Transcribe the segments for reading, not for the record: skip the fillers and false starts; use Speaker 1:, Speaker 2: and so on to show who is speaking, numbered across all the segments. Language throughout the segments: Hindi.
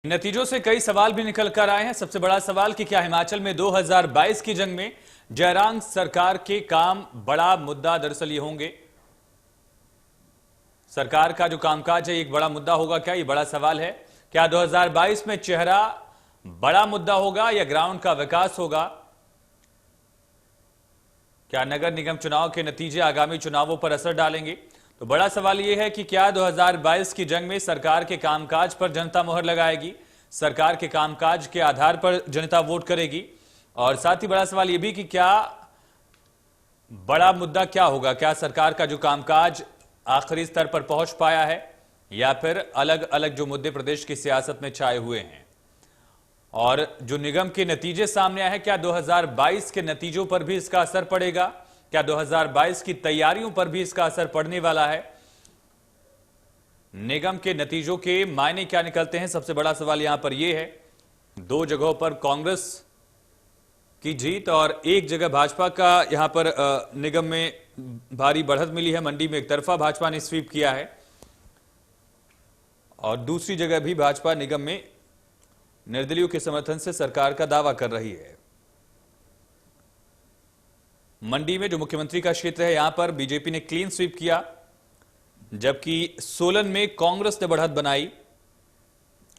Speaker 1: नतीजों से कई सवाल भी निकल कर आए हैं। सबसे बड़ा सवाल कि क्या हिमाचल में 2022 की जंग में जयराम सरकार के काम बड़ा मुद्दा दरअसल ये होंगे। सरकार का जो कामकाज है एक बड़ा मुद्दा होगा क्या, ये बड़ा सवाल है। क्या 2022 में चेहरा बड़ा मुद्दा होगा या ग्राउंड का विकास होगा? क्या नगर निगम चुनाव के नतीजे आगामी चुनावों पर असर डालेंगे? तो बड़ा सवाल यह है कि क्या 2022 की जंग में सरकार के कामकाज पर जनता मोहर लगाएगी, सरकार के कामकाज के आधार पर जनता वोट करेगी। और साथ ही बड़ा सवाल यह भी कि क्या बड़ा मुद्दा क्या होगा, क्या सरकार का जो कामकाज आखिरी स्तर पर पहुंच पाया है या फिर अलग अलग जो मुद्दे प्रदेश की सियासत में छाए हुए हैं। और जो निगम के नतीजे सामने आए हैं, क्या 2022 के नतीजों पर भी इसका असर पड़ेगा? क्या 2022 की तैयारियों पर भी इसका असर पड़ने वाला है? निगम के नतीजों के मायने क्या निकलते हैं, सबसे बड़ा सवाल यहां पर यह है। दो जगहों पर कांग्रेस की जीत और एक जगह भाजपा का यहां पर निगम में भारी बढ़त मिली है। मंडी में एक तरफा भाजपा ने स्वीप किया है और दूसरी जगह भी भाजपा निगम में निर्दलीयों के समर्थन से सरकार का दावा कर रही है। मंडी में जो मुख्यमंत्री का क्षेत्र है, यहां पर बीजेपी ने क्लीन स्वीप किया, जबकि सोलन में कांग्रेस ने बढ़त बनाई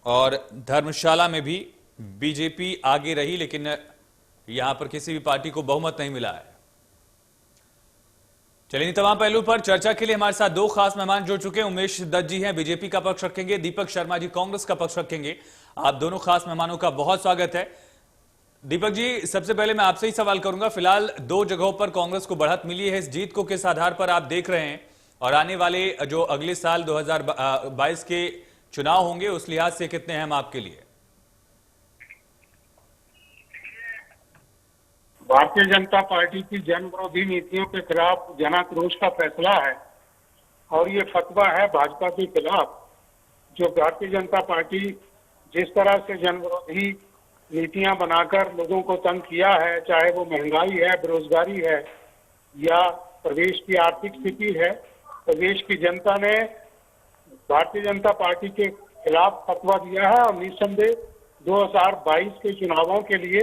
Speaker 1: और धर्मशाला में भी बीजेपी आगे रही, लेकिन यहां पर किसी भी पार्टी को बहुमत नहीं मिला है। चलिए, इन तमाम पहलू पर चर्चा के लिए हमारे साथ दो खास मेहमान जुड़ चुके हैं। उमेश दत्त जी हैं, बीजेपी का पक्ष रखेंगे, दीपक शर्मा जी कांग्रेस का पक्ष रखेंगे। आप दोनों खास मेहमानों का बहुत स्वागत है। दीपक जी, सबसे पहले मैं आपसे ही सवाल करूंगा। फिलहाल दो जगहों पर कांग्रेस को बढ़त मिली है, इस जीत को किस आधार पर आप देख रहे हैं और आने वाले जो अगले साल 2022 के चुनाव होंगे उस लिहाज से कितने अहम आपके लिए?
Speaker 2: भारतीय जनता पार्टी की जन विरोधी नीतियों के खिलाफ जनाक्रोश का फैसला है और ये फतवा है भाजपा के खिलाफ। जो भारतीय जनता पार्टी जिस तरह से जन विरोधी नीतियां बनाकर लोगों को तंग किया है, चाहे वो महंगाई है, बेरोजगारी है या प्रदेश की आर्थिक स्थिति है, प्रदेश की जनता ने भारतीय जनता पार्टी के खिलाफ फतवा दिया है और निस्संदेह 2022 के चुनावों के लिए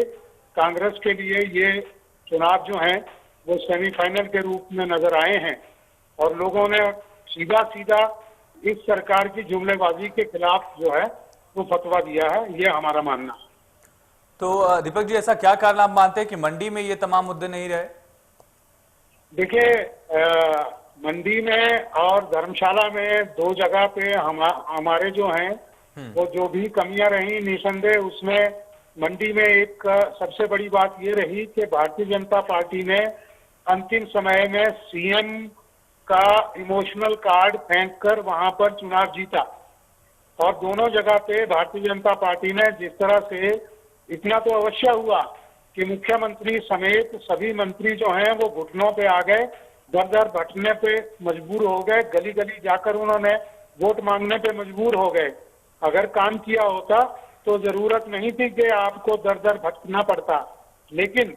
Speaker 2: कांग्रेस के लिए ये चुनाव जो हैं वो सेमीफाइनल के रूप में नजर आए हैं और लोगों ने सीधा सीधा इस सरकार की जुमलेबाजी के खिलाफ जो है वो फतवा दिया है, ये हमारा मानना है।
Speaker 1: तो दीपक जी, ऐसा क्या कारण आप मानते हैं कि मंडी में ये तमाम मुद्दे नहीं रहे?
Speaker 2: देखिए, मंडी में और धर्मशाला में दो जगह पे हमारे जो हैं वो जो भी कमियां रही, निसंदेह उसमें मंडी में एक सबसे बड़ी बात ये रही कि भारतीय जनता पार्टी ने अंतिम समय में सीएम का इमोशनल कार्ड फेंककर वहां पर चुनाव जीता और दोनों जगह पे भारतीय जनता पार्टी ने जिस तरह से, इतना तो अवश्य हुआ कि मुख्यमंत्री समेत सभी मंत्री जो हैं वो घुटनों पे आ गए, दर दर भटकने पे मजबूर हो गए, गली गली जाकर उन्होंने वोट मांगने पे मजबूर हो गए। अगर काम किया होता तो जरूरत नहीं थी कि आपको दर दर भटकना पड़ता, लेकिन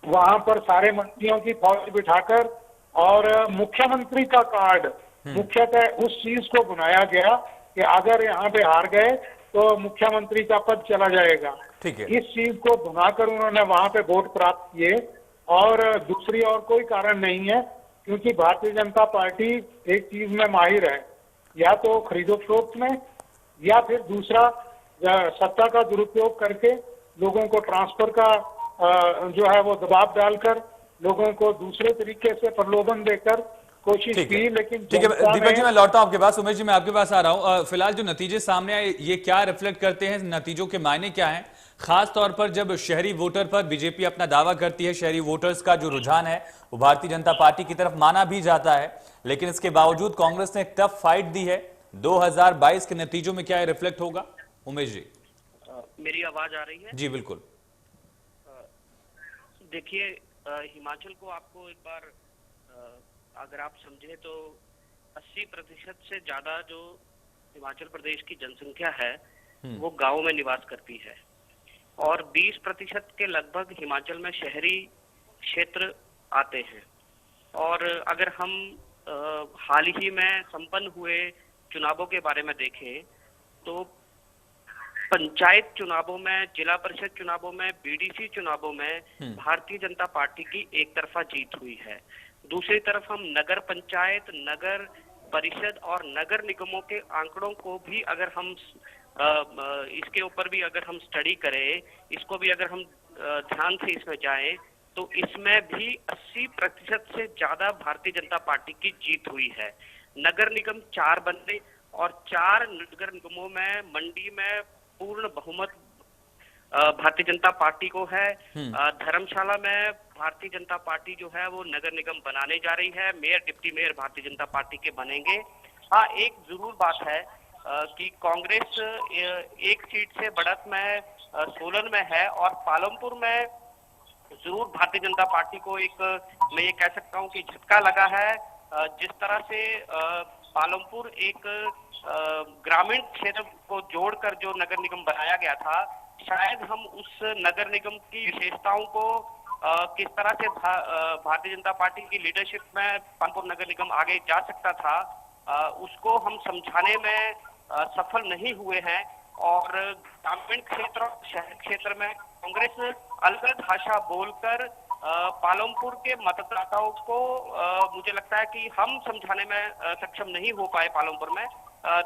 Speaker 2: वहां पर सारे मंत्रियों की फौज बिठाकर और मुख्यमंत्री का कार्ड मुख्यतः उस चीज को बनाया गया कि अगर यहाँ पे हार गए तो मुख्यमंत्री का पद चला जाएगा।
Speaker 1: ठीक है।
Speaker 2: इस चीज को बनाकर उन्होंने वहां पे वोट प्राप्त किए और दूसरी और कोई कारण नहीं है, क्योंकि भारतीय जनता पार्टी एक चीज में माहिर है, या तो खरीदो फरोख्त में या फिर दूसरा सत्ता का दुरुपयोग करके लोगों को ट्रांसफर का जो है वो दबाव डालकर लोगों को दूसरे तरीके से प्रलोभन देकर कोशिश की। लेकिन
Speaker 1: ठीक है दीपक जी, मैं लौटता हूं आपके पास। उमेश जी, मैं आपके पास आ रहा हूं। फिलहाल जो नतीजे सामने आए ये क्या रिफ्लेक्ट करते हैं, नतीजों के मायने क्या हैं, खास तौर पर जब शहरी वोटर पर बीजेपी अपना दावा करती है, शहरी वोटर्स का जो रुझान है वो भारतीय जनता पार्टी की तरफ माना भी जाता है, लेकिन इसके बावजूद कांग्रेस ने टफ फाइट दी है। 2022 के नतीजों में क्या रिफ्लेक्ट होगा? उमेश जी,
Speaker 3: मेरी आवाज आ रही है?
Speaker 1: जी बिल्कुल।
Speaker 3: देखिए, हिमाचल को आपको एक बार अगर आप समझे तो 80% से ज्यादा जो हिमाचल प्रदेश की जनसंख्या है वो गांव में निवास करती है और 20% के लगभग हिमाचल में शहरी क्षेत्र आते हैं। और अगर हम हाल ही में संपन्न हुए चुनावों के बारे में देखें तो पंचायत चुनावों में, जिला परिषद चुनावों में, बीडीसी चुनावों में भारतीय जनता पार्टी की एक तरफा जीत हुई है। दूसरी तरफ हम नगर पंचायत, नगर परिषद और नगर निगमों के आंकड़ों को भी अगर हम इसके ऊपर भी अगर हम स्टडी करें, इसको भी अगर हम ध्यान से इसमें जाएं, तो इसमें भी 80% से ज्यादा भारतीय जनता पार्टी की जीत हुई है। नगर निगम 4 बने और 4 नगर निगमों में मंडी में पूर्ण बहुमत भारतीय जनता पार्टी को है। धर्मशाला में भारतीय जनता पार्टी जो है वो नगर निगम बनाने जा रही है। Mayor, deputy mayor Bharatiya Janata party के बनेंगे। हाँ, एक जरूर बात है कि कांग्रेस एक सीट से बढ़त में सोलन में है और पालमपुर में जरूर भारतीय जनता पार्टी को एक, मैं ये कह सकता हूँ कि झटका लगा है। जिस तरह से पालमपुर एक ग्रामीण क्षेत्र को जोड़कर जो नगर निगम बनाया गया था, शायद हम उस नगर निगम की विशेषताओं को किस तरह से भारतीय जनता पार्टी की लीडरशिप में पालमपुर नगर निगम आगे जा सकता था, उसको हम समझाने में सफल नहीं हुए हैं। और ग्रामीण क्षेत्र और शहर क्षेत्र में कांग्रेस अलग भाषा बोलकर पालमपुर के मतदाताओं को मुझे लगता है कि हम समझाने में सक्षम नहीं हो पाए पालमपुर में।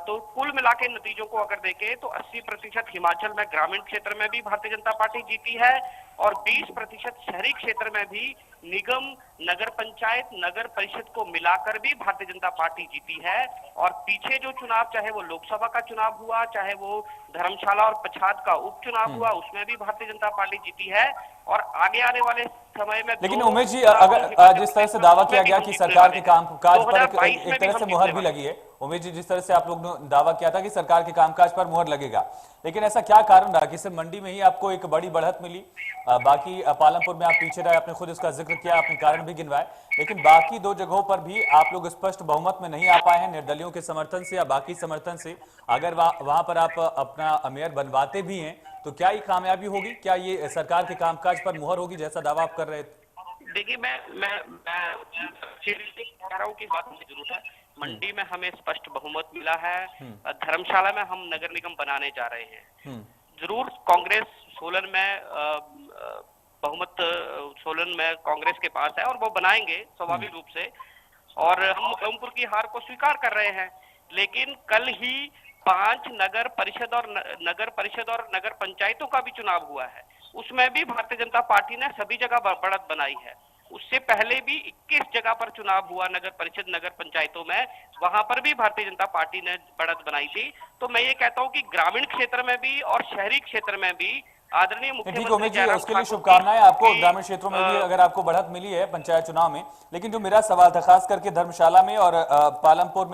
Speaker 3: तो कुल मिला के नतीजों को अगर देखें तो 80% हिमाचल में ग्रामीण क्षेत्र में भी भारतीय जनता पार्टी जीती है और 20% शहरी क्षेत्र में भी निगम, नगर पंचायत, नगर परिषद को मिलाकर भी भारतीय जनता पार्टी जीती है। और पीछे जो चुनाव, चाहे वो लोकसभा का चुनाव हुआ, चाहे वो धर्मशाला और पच्छाद का उपचुनाव हुआ, उसमें भी भारतीय जनता पार्टी जीती है। और आगे आने वाले समय में,
Speaker 1: लेकिन उमेश जी, अगर जिस तरह से दावा किया गया कि सरकार के कामकाज पर एक तरह से मुहर भी लगी है, उमेश जी, जिस तरह से आप लोग ने दावा किया था कि सरकार के कामकाज पर मुहर लगेगा, लेकिन ऐसा क्या कारण रहा कि सिर्फ मंडी में ही आपको एक बड़ी बढ़त मिली, बाकी पालमपुर में आप पीछे रहे? आपने खुद इसका जिक्र किया, आपने कारण भी गिनवाए, लेकिन बाकी 2 जगहों पर भी आप लोग स्पष्ट बहुमत में नहीं आ पाए हैं, निर्दलियों के समर्थन से या बाकी समर्थन से। अगर वहां पर आप अपना मेयर बनवाते भी हैं तो क्या ये कामयाबी होगी? क्या ये सरकार के कामकाज पर मुहर होगी जैसा दावा आप कर रहे थे?
Speaker 3: देखिए, मैं कह रहा हूँ कि बात मुझे जरूर है। मंडी में हमें स्पष्ट बहुमत मिला है। धर्मशाला में हम नगर निगम बनाने जा रहे हैं। जरूर कांग्रेस सोलन में बहुमत, सोलन में कांग्रेस के पास है और वो बनाएंगे स्वाभाविक रूप से, और हम पालमपुर की हार को स्वीकार कर रहे हैं। लेकिन कल ही 5 नगर परिषद और नगर पंचायतों का भी चुनाव हुआ है, उसमें भी भारतीय जनता पार्टी ने सभी जगह बढ़त बनाई है। उससे पहले भी 21 जगह पर चुनाव हुआ नगर परिषद, नगर पंचायतों में, वहां पर भी भारतीय जनता पार्टी ने बढ़त बनाई थी। तो मैं ये कहता हूं कि ग्रामीण क्षेत्र में भी और शहरी क्षेत्र में भी आदरणीय मुख्यमंत्री जयराम
Speaker 1: उसके लिए शुभकामनाएं आपको। ग्रामीण क्षेत्रों में भी अगर आपको बढ़त मिली है पंचायत चुनाव में, लेकिन जो मेरा सवाल था खास करके धर्मशाला में और पालमपुर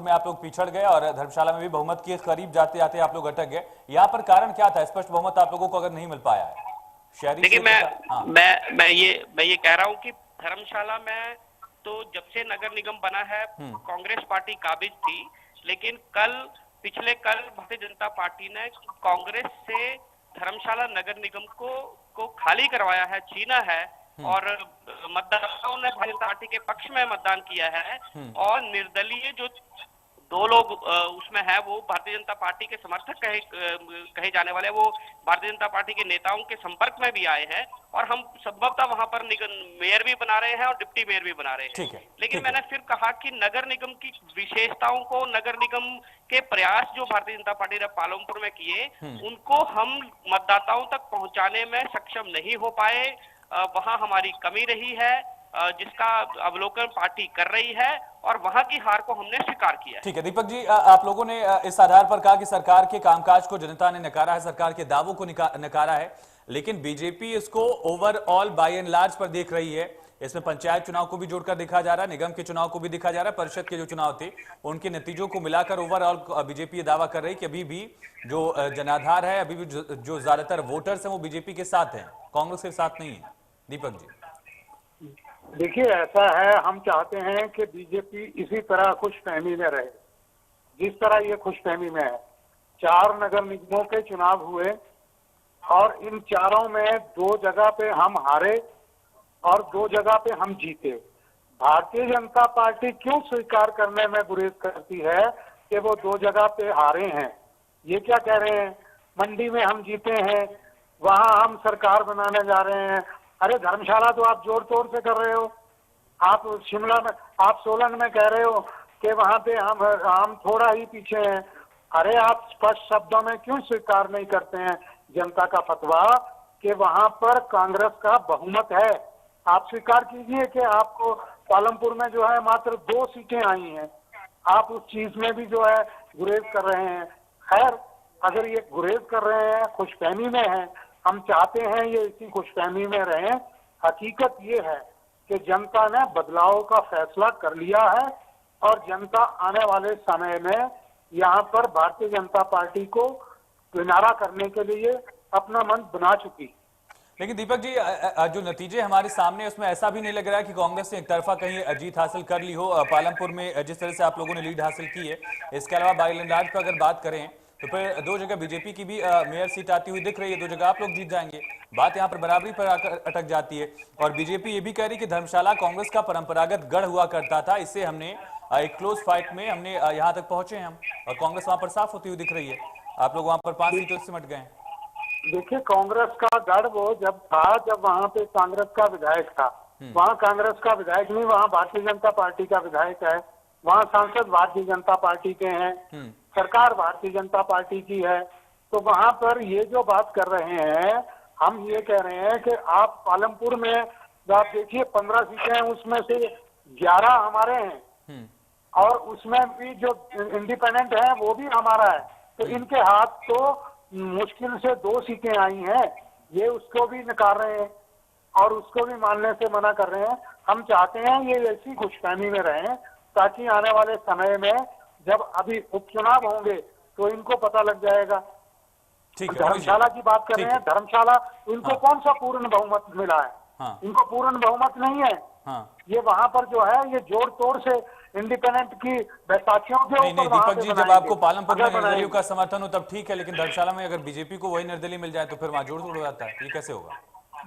Speaker 1: में आप लोग पिछड़ गए और धर्मशाला में भी बहुमत के करीब जाते जाते आप लोग अटक गए। यहाँ पर कारण क्या था? स्पष्ट बहुमत आप लोगों को अगर नहीं मिल पाया है शहरी?
Speaker 3: देखिए, मैं ये कह रहा हूँ कि धर्मशाला में तो जब से नगर निगम बना है कांग्रेस पार्टी काबिज थी, लेकिन पिछले कल भारतीय जनता पार्टी ने कांग्रेस से धर्मशाला नगर निगम को खाली करवाया है, छीना है, और मतदाताओं ने भारतीय जनता पार्टी के पक्ष में मतदान किया है। और निर्दलीय जो 2 लोग उसमें है, वो भारतीय जनता पार्टी के समर्थक कहे जाने वाले, वो भारतीय जनता पार्टी के नेताओं के संपर्क में भी आए हैं और हम संभवतः वहां पर मेयर भी बना रहे हैं और डिप्टी मेयर भी बना रहे हैं। लेकिन मैंने फिर कहा कि नगर निगम की विशेषताओं को, नगर निगम के प्रयास जो भारतीय जनता पार्टी ने पालमपुर में किए, उनको हम मतदाताओं तक पहुंचाने में सक्षम नहीं हो पाए। वहां हमारी कमी रही है, जिसका अवलोकन पार्टी कर रही है, और वहां की हार को हमने स्वीकार किया।
Speaker 1: ठीक है दीपक जी, आप लोगों ने इस आधार पर कहा कि सरकार के कामकाज को जनता ने नकारा है, सरकार के दावों को नकारा है, लेकिन बीजेपी इसको ओवरऑल बाय एंड लार्ज पर देख रही है। इसमें पंचायत चुनाव को भी जोड़कर देखा जा रहा है, निगम के चुनाव को भी देखा जा रहा है, परिषद के जो चुनाव थे उनके नतीजों को मिलाकर ओवरऑल बीजेपी ये दावा कर रही है कि अभी भी जो जनाधार है, अभी भी जो ज्यादातर वोटर्स हैं वो बीजेपी के साथ हैं, कांग्रेस के साथ नहीं है। दीपक जी,
Speaker 2: देखिए, ऐसा है, हम चाहते हैं कि बीजेपी इसी तरह खुशफहमी में रहे जिस तरह ये खुशफहमी में है। 4 नगर निगमों के चुनाव हुए और इन चारों में 2 जगह पे हम हारे और 2 जगह पे हम जीते। भारतीय जनता पार्टी क्यों स्वीकार करने में गुरेज करती है कि वो 2 जगह पे हारे हैं? ये क्या कह रहे हैं मंडी में हम जीते हैं, वहां हम सरकार बनाने जा रहे हैं। अरे धर्मशाला तो आप जोर तोड़ से कर रहे हो, आप शिमला में, आप सोलन में कह रहे हो कि वहां पे हम थोड़ा ही पीछे हैं। अरे आप स्पष्ट शब्दों में क्यों स्वीकार नहीं करते हैं जनता का फतवा कि वहां पर कांग्रेस का बहुमत है? आप स्वीकार कीजिए कि आपको पालमपुर में जो है मात्र 2 सीटें आई हैं, आप उस चीज में भी जो है गुरेज कर रहे हैं। खैर, अगर ये गुरेज कर रहे हैं, खुशफहमी में हैं, हम चाहते हैं ये इसी खुशफहमी में रहें। हकीकत ये है कि जनता ने बदलाव का फैसला कर लिया है और जनता आने वाले समय में यहाँ पर भारतीय जनता पार्टी को किनारा करने के लिए अपना मन बना चुकी।
Speaker 1: लेकिन दीपक जी, जो नतीजे हमारे सामने उसमें ऐसा भी नहीं लग रहा है कि कांग्रेस ने एक तरफा कहीं जीत हासिल कर ली हो। पालमपुर में जिस तरह से आप लोगों ने लीड हासिल की है, इसके अलावा बागेलैंड पर अगर बात करें तो फिर 2 जगह बीजेपी की भी मेयर सीट आती हुई दिख रही है, 2 जगह आप लोग जीत जाएंगे। बात यहाँ पर बराबरी पर आकर अटक जाती है और बीजेपी ये भी कह रही कि धर्मशाला कांग्रेस का परंपरागत गढ़ हुआ करता था, इससे हमने एक क्लोज फाइट में हमने यहाँ तक पहुंचे हैं हम, और कांग्रेस वहां पर साफ होती हुई दिख रही है। आप लोग वहां पर 5 सीटों से सिमट गए।
Speaker 2: देखिए, कांग्रेस का गढ़ वो जब था जब वहां पे कांग्रेस का विधायक था। वहां कांग्रेस का विधायक नहीं, वहां भारतीय जनता पार्टी का विधायक है, वहां सांसद भारतीय जनता पार्टी के हैं, सरकार भारतीय जनता पार्टी की है। तो वहां पर ये जो बात कर रहे हैं, हम ये कह रहे हैं कि आप पालमपुर में आप देखिए 15 सीटें हैं, उसमें से 11 हमारे हैं और उसमें भी जो इंडिपेंडेंट है वो भी हमारा है। तो इनके हाथ तो मुश्किल से 2 सीटें आई हैं, ये उसको भी नकार रहे हैं और उसको भी मानने से मना कर रहे हैं। हम चाहते हैं ये ऐसी खुशफहमी में रहें ताकि आने वाले समय में जब अभी उपचुनाव होंगे तो इनको पता लग जाएगा। धर्मशाला की बात कर रहे हैं, धर्मशाला इनको कौन सा पूर्ण बहुमत मिला है? इनको पूर्ण बहुमत नहीं है। ये वहां पर जो है ये जोड़ तोड़ से इंडिपेंडेंट की बैसाखियों के
Speaker 1: नहीं दीपक जी, जब आपको पालमपुर में निर्दलीय का समर्थन हो तब ठीक है, लेकिन धर्मशाला में अगर बीजेपी को वही निर्दलीय मिल जाए तो फिर वहां जोड़ तोड़ हो जाता है, ये कैसे होगा?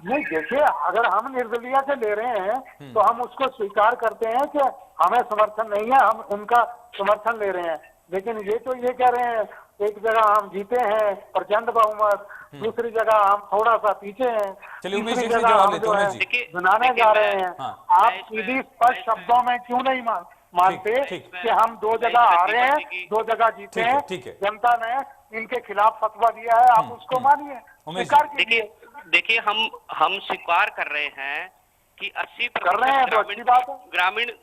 Speaker 2: नहीं, देखिए, अगर हम निर्दलीय से ले रहे हैं तो हम उसको स्वीकार करते हैं कि हमें समर्थन नहीं है, हम उनका समर्थन ले रहे हैं। लेकिन ये तो ये कह रहे हैं एक जगह हम जीते हैं प्रचंड बहुमत, दूसरी जगह हम थोड़ा सा पीछे हैं, तीसरी जगह हम जो है बनाने जा रहे हैं। आप सीधी स्पष्ट शब्दों में क्यों नहीं मानते कि हम 2 जगह हारे हैं, 2 जगह जीते हैं? जनता ने इनके खिलाफ फतवा दिया है, आप उसको मानिए, स्वीकार कीजिए।
Speaker 3: देखिए, हम स्वीकार कर रहे हैं कि
Speaker 2: 80%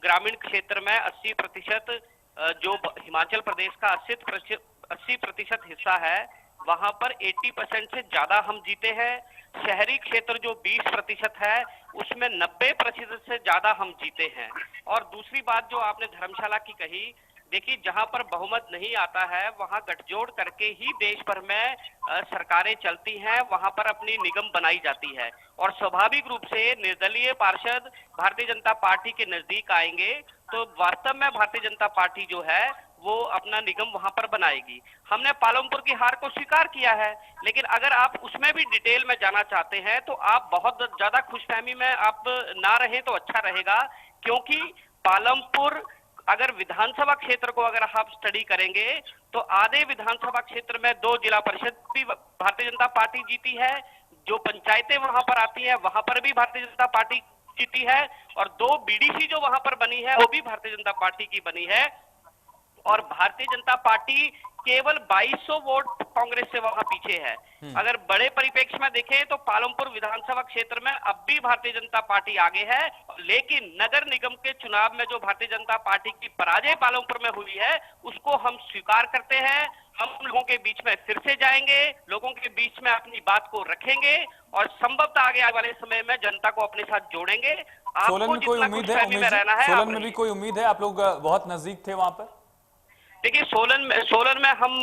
Speaker 3: ग्रामीण क्षेत्र में 80% जो हिमाचल प्रदेश का 80% हिस्सा है, वहां पर 80% से ज्यादा हम जीते हैं। शहरी क्षेत्र जो 20% है उसमें 90% से ज्यादा हम जीते हैं। और दूसरी बात जो आपने धर्मशाला की कही, देखिए, जहां पर बहुमत नहीं आता है वहां गठजोड़ करके ही देश भर में सरकारें चलती हैं, वहां पर अपनी निगम बनाई जाती है और स्वाभाविक रूप से निर्दलीय पार्षद भारतीय जनता पार्टी के नजदीक आएंगे तो वास्तव में भारतीय जनता पार्टी जो है वो अपना निगम वहां पर बनाएगी। हमने पालमपुर की हार को स्वीकार किया है, लेकिन अगर आप उसमें भी डिटेल में जाना चाहते हैं तो आप बहुत ज्यादा खुशफहमी में आप ना रहें तो अच्छा रहेगा, क्योंकि पालमपुर अगर विधानसभा क्षेत्र को अगर आप स्टडी करेंगे तो आधे विधानसभा क्षेत्र में 2 जिला परिषद भी भारतीय जनता पार्टी जीती है, जो पंचायतें वहां पर आती है वहां पर भी भारतीय जनता पार्टी जीती है और 2 बीडीसी जो वहां पर बनी है वो भी भारतीय जनता पार्टी की बनी है। और भारतीय जनता पार्टी केवल 2200 वोट कांग्रेस से वहां पीछे है। अगर बड़े परिप्रेक्ष्य में देखें तो पालमपुर विधानसभा क्षेत्र में अब भी भारतीय जनता पार्टी आगे है, लेकिन नगर निगम के चुनाव में जो भारतीय जनता पार्टी की पराजय पालमपुर में हुई है उसको हम स्वीकार करते हैं। हम लोगों के बीच में फिर से जाएंगे, लोगों के बीच में अपनी बात को रखेंगे और संभवतः आगे वाले समय में जनता को अपने साथ जोड़ेंगे।
Speaker 1: सोलन में कोई उम्मीद है? सोलन में भी कोई उम्मीद है? आप लोग बहुत नजदीक थे वहां पर।
Speaker 3: देखिए, सोलन में हम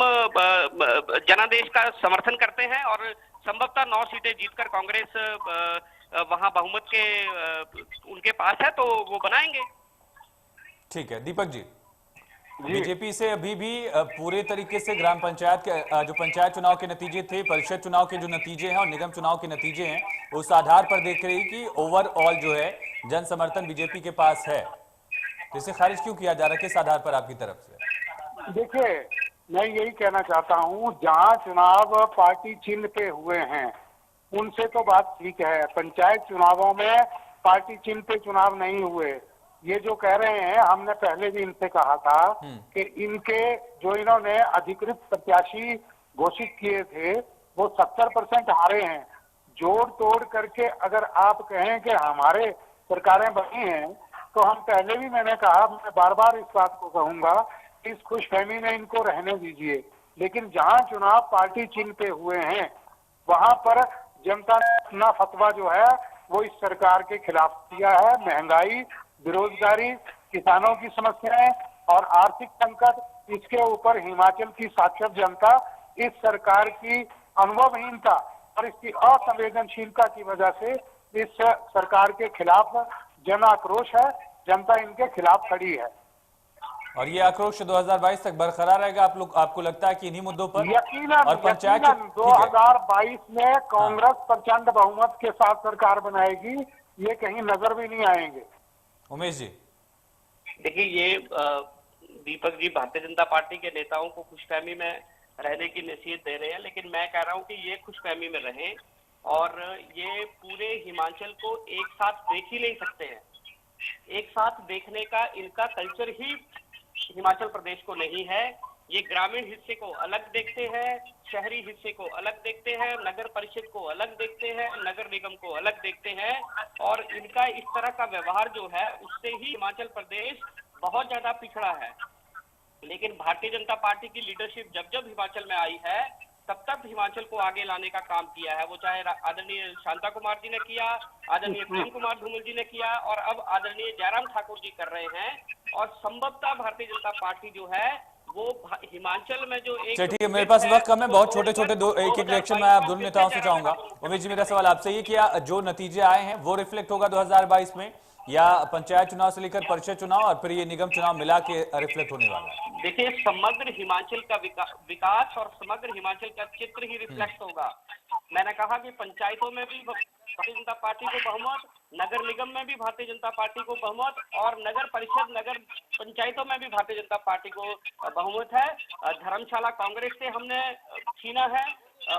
Speaker 3: जनादेश का समर्थन करते हैं और संभवतः 9 सीटें जीतकर कांग्रेस वहां बहुमत के उनके पास है तो वो बनाएंगे।
Speaker 1: ठीक है दीपक जी, बीजेपी से अभी भी पूरे तरीके से ग्राम पंचायत के जो पंचायत चुनाव के नतीजे थे, परिषद चुनाव के जो नतीजे हैं और निगम चुनाव के नतीजे हैं, उस आधार पर देख रही कि ओवरऑल जो है जन समर्थन बीजेपी के पास है, तो इसे खारिज क्यों किया जा रहा है? किस आधार पर आपकी तरफ से?
Speaker 2: देखिए, मैं यही कहना चाहता हूँ, जहाँ चुनाव पार्टी चिन्ह पे हुए हैं उनसे तो बात ठीक है, पंचायत चुनावों में पार्टी चिन्ह पे चुनाव नहीं हुए। ये जो कह रहे हैं, हमने पहले भी इनसे कहा था कि इनके जो इन्होंने अधिकृत प्रत्याशी घोषित किए थे वो 70% हारे हैं। जोड़ तोड़ करके अगर आप कहें कि हमारे सरकारें बनी हैं, तो हम पहले भी मैंने कहा, मैं बार बार इस बात को कहूंगा, इस खुशफहमी में इनको रहने दीजिए। लेकिन जहां चुनाव पार्टी चिन्ह पे हुए हैं वहां पर जनता ने अपना फतवा जो है वो इस सरकार के खिलाफ दिया है। महंगाई, बेरोजगारी, किसानों की समस्याएं और आर्थिक संकट, इसके ऊपर हिमाचल की साक्षर जनता इस सरकार की अनुभवहीनता और इसकी असंवेदनशीलता की वजह से इस सरकार के खिलाफ जन आक्रोश है। जनता इनके खिलाफ खड़ी है
Speaker 1: और ये आक्रोश 2022 तक बरकरार रहेगा। आपको लगता है कि इन्हीं मुद्दों पर
Speaker 2: यकीनन
Speaker 1: और पंचायत
Speaker 2: 2022 में कांग्रेस प्रचंड बहुमत के साथ सरकार बनाएगी, ये कहीं नजर भी नहीं आएंगे।
Speaker 1: उमेश जी,
Speaker 3: देखिए, ये दीपक जी भारतीय जनता पार्टी के नेताओं को खुशफहमी में रहने की नसीहत दे रहे हैं, लेकिन मैं कह रहा हूं कि ये खुशफहमी में रहें और ये पूरे हिमाचल को एक साथ देख ही नहीं सकते हैं। एक साथ देखने का इनका कल्चर ही हिमाचल प्रदेश को नहीं है। ये ग्रामीण हिस्से को अलग देखते हैं, शहरी हिस्से को अलग देखते हैं, नगर परिषद को अलग देखते हैं, नगर निगम को अलग देखते हैं और इनका इस तरह का व्यवहार जो है उससे ही हिमाचल प्रदेश बहुत ज्यादा पिछड़ा है। लेकिन भारतीय जनता पार्टी की लीडरशिप जब जब हिमाचल में आई है तब तब हिमाचल को आगे लाने का काम किया है। वो चाहे आदरणीय शांता कुमार जी ने किया, आदरणीय प्रेम कुमार धूमल जी ने किया और अब आदरणीय जयराम ठाकुर जी कर रहे हैं। और संभवतः भारतीय जनता पार्टी जो है वो हिमाचल में जो एक
Speaker 1: ठीक है, मेरे पास वक्त कम है, बहुत छोटे छोटे एक एक रिएक्शन मैं आप दोनों नेताओं से चाहूंगा। उमेश जी, मेरा सवाल आपसे ये कि जो नतीजे आए हैं वो रिफ्लेक्ट होगा 2022 में, या पंचायत चुनाव से लेकर परिषद चुनाव और फिर ये निगम चुनाव मिला के रिफ्लेक्ट होने वाला है?
Speaker 3: देखिए, समग्र हिमाचल का विकास और समग्र हिमाचल का चित्र ही रिफ्लेक्ट होगा। मैंने कहा कि पंचायतों में भी भारतीय जनता पार्टी को बहुमत, नगर निगम में भी भारतीय जनता पार्टी को बहुमत और नगर परिषद, नगर पंचायतों में भी भारतीय जनता पार्टी को बहुमत है। धर्मशाला कांग्रेस से हमने छीना है,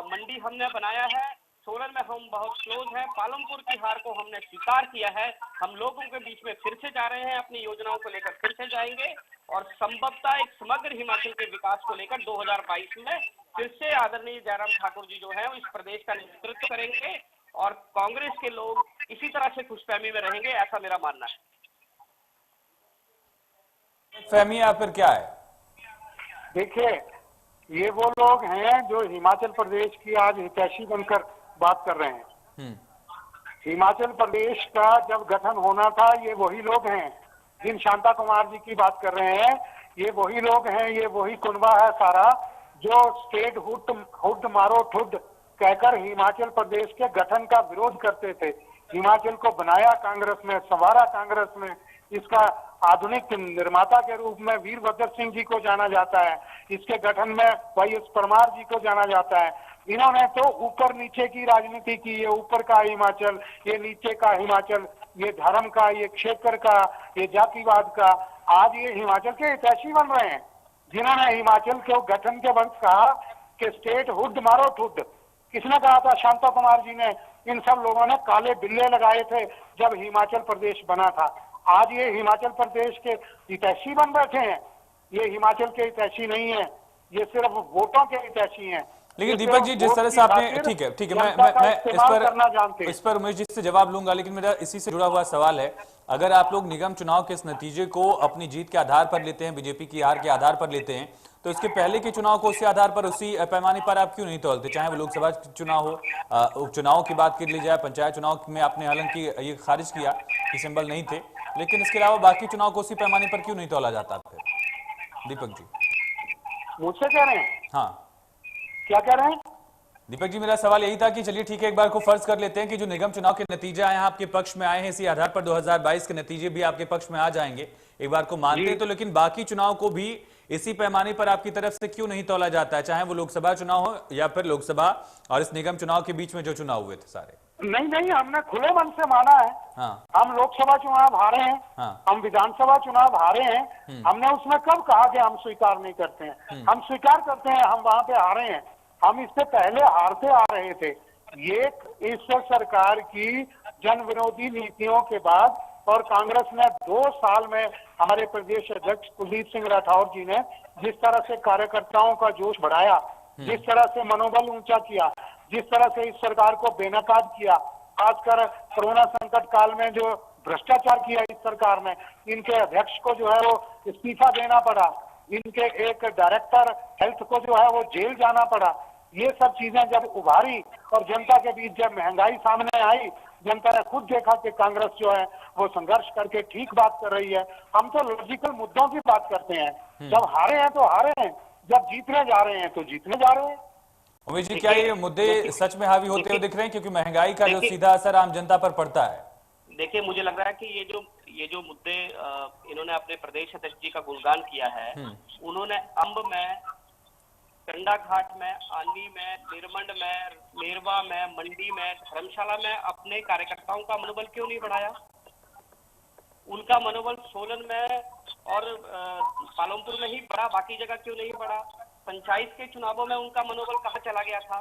Speaker 3: मंडी हमने बनाया है, सोलन में हम बहुत क्लोज हैं, पालमपुर की हार को हमने स्वीकार किया है। हम लोगों के बीच में फिर से जा रहे हैं, अपनी योजनाओं को लेकर फिर से जाएंगे और संभवतः एक समग्र हिमाचल के विकास को लेकर 2022 में फिर से आदरणीय जयराम ठाकुर जी जो है इस प्रदेश का नेतृत्व करेंगे और कांग्रेस के लोग इसी तरह से खुशफहमी में रहेंगे, ऐसा मेरा मानना है।
Speaker 1: फहमी या फिर क्या है?
Speaker 2: देखिए, ये वो लोग हैं जो हिमाचल प्रदेश की आज हितैषी बनकर बात कर रहे हैं। हिमाचल प्रदेश का जब गठन होना था, ये वही लोग हैं जिन शांता कुमार जी की बात कर रहे हैं। ये वही लोग हैं, ये वही कुनबा है सारा, जो स्टेट हुड मारो ठुड कहकर हिमाचल प्रदेश के गठन का विरोध करते थे। हिमाचल को बनाया कांग्रेस में, संवारा कांग्रेस में, इसका आधुनिक निर्माता के रूप में वीरभद्र सिंह जी को जाना जाता है, इसके गठन में वाई.एस. परमार जी को जाना जाता है। इन्होंने तो ऊपर नीचे की राजनीति की, ये ऊपर का हिमाचल, ये नीचे का हिमाचल, ये धर्म का, ये क्षेत्र का, ये जातिवाद का। आज ये हिमाचल के हितैषी बन रहे हैं जिन्होंने हिमाचल के गठन के वक्त कहा कि स्टेट हुड मारो ठुड। किसने कहा था? शांता कुमार जी ने। इन सब लोगों ने काले बिल्ले लगाए थे जब हिमाचल प्रदेश बना था। आज ये हिमाचल प्रदेश के हितैषी बन बैठे हैं। ये हिमाचल के हितैषी नहीं है, ये सिर्फ वोटों के हितैषी हैं।
Speaker 1: लेकिन दीपक जी, जिस तरह से आपने, ठीक है मैं इस पर उमेश जी से जवाब लूंगा, लेकिन मेरा इसी से जुड़ा हुआ सवाल है, अगर आप लोग निगम चुनाव के इस नतीजे को अपनी जीत के आधार पर लेते हैं, बीजेपी की हार के आधार पर लेते हैं, तो इसके पहले के चुनाव को उसी आधार पर, उसी पैमाने पर आप क्यों नहीं तोलते? चाहे वो लोकसभा चुनाव हो, उपचुनाव की बात कर ली जाए, पंचायत चुनाव में आपने हालांकि ये खारिज किया कि सिंबल नहीं थे, लेकिन इसके अलावा बाकी चुनाव को उसी पैमाने पर क्यों नहीं तोला जाता? फिर दीपक जी
Speaker 2: मुझसे कह रहे हैं?
Speaker 1: हाँ,
Speaker 2: क्या कह रहे हैं
Speaker 1: दीपक जी? मेरा सवाल यही था कि चलिए ठीक है, एक बार को फर्ज कर लेते हैं कि जो निगम चुनाव के नतीजे आए हैं आपके पक्ष में आए हैं, इसी आधार पर 2022 के नतीजे भी आपके पक्ष में आ जाएंगे। एक बार को मानते हैं तो, लेकिन बाकी चुनाव को भी इसी पैमाने पर आपकी तरफ से क्यों नहीं तौला जाता है, चाहे वो लोकसभा चुनाव हो या फिर लोकसभा और इस निगम चुनाव के बीच में जो चुनाव हुए थे सारे?
Speaker 2: नहीं नहीं, हमने खुले मन से माना है।
Speaker 1: हाँ।
Speaker 2: हम लोकसभा चुनाव हारे हैं।
Speaker 1: हाँ।
Speaker 2: हम विधानसभा चुनाव हारे हैं। हमने उसमें कब कहा कि हम स्वीकार नहीं करते हैं? हम स्वीकार करते हैं, हम वहां पे हारे हैं। हम इससे पहले हारते आ रहे थे। ये इस सरकार की जन विरोधी नीतियों के बाद और कांग्रेस ने 2 साल में हमारे प्रदेश अध्यक्ष कुलदीप सिंह राठौर जी ने जिस तरह से कार्यकर्ताओं का जोश बढ़ाया, जिस तरह से मनोबल ऊंचा किया, जिस तरह से इस सरकार को बेनकाब किया, खासकर कोरोना संकट काल में जो भ्रष्टाचार किया इस सरकार ने, इनके अध्यक्ष को जो है वो इस्तीफा देना पड़ा, इनके एक डायरेक्टर हेल्थ को जो है वो जेल जाना पड़ा। ये सब चीजें जब उभारी और जनता के बीच जब महंगाई सामने आई, जनता ने खुद देखा कि कांग्रेस जो है वो संघर्ष करके ठीक बात कर रही है। हम तो लॉजिकल मुद्दों की बात करते हैं। जब हारे हैं तो हारे हैं, जब जीतने जा रहे हैं तो जीतने जा रहे हैं।
Speaker 1: उमेश जी, क्या ये मुद्दे सच में हावी होते हुए दिख रहे हैं, क्योंकि महंगाई का जो सीधा असर आम जनता पर पड़ता है?
Speaker 3: देखिए, मुझे लग रहा है कि ये जो मुद्दे इन्होंने अपने प्रदेश अध्यक्ष जी का गुणगान किया है, उन्होंने अंब में, कंडा घाट में, आंधी में, निरमंड में, मेरवा में, मंडी में, धर्मशाला में अपने कार्यकर्ताओं का मनोबल क्यों नहीं बढ़ाया? उनका मनोबल सोलन में और पालमपुर में ही बढ़ा, बाकी जगह क्यों नहीं बढ़ा? पंचायत के चुनावों में उनका मनोबल कहाँ चला गया था?